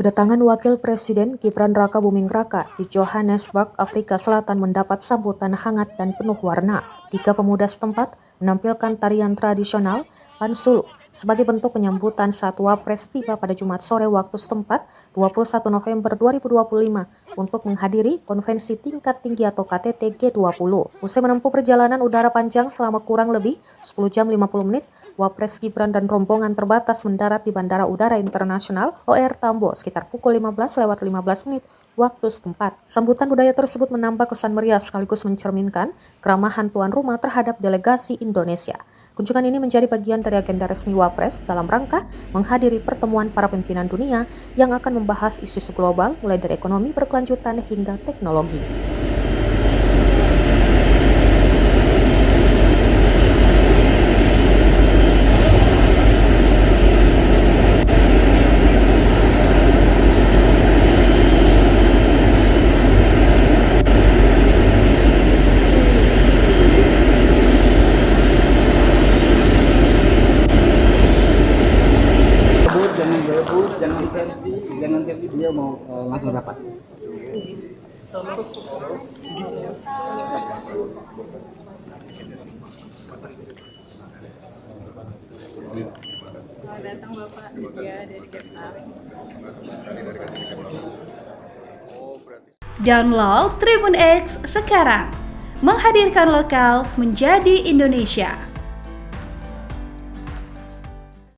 Kedatangan Wakil Presiden Gibran Rakabuming-Raka di Johannesburg, Afrika Selatan mendapat sambutan hangat dan penuh warna. 3 pemuda setempat menampilkan tarian tradisional Pansulu sebagai bentuk penyambutan saat Wapres tiba pada Jumat sore waktu setempat 21 November 2025 untuk menghadiri konferensi tingkat tinggi atau KTT G20. Usai menempuh perjalanan udara panjang selama kurang lebih 10 jam 50 menit, Wapres Gibran dan rombongan terbatas mendarat di Bandara Udara Internasional OR Tambo sekitar pukul 15:15 menit waktu setempat. Sambutan budaya tersebut menambah kesan meriah sekaligus mencerminkan keramahan tuan rumah terhadap delegasi Indonesia. Kunjungan ini menjadi bagian dari agenda resmi Wapres dalam rangka menghadiri pertemuan para pimpinan dunia yang akan membahas isu-isu global mulai dari ekonomi berkelanjutan hingga teknologi. jangan selfie dia mau langsung rapat. Selamat datang Bapak Media dari Gepar. Download Tribun X sekarang, menghadirkan lokal menjadi Indonesia.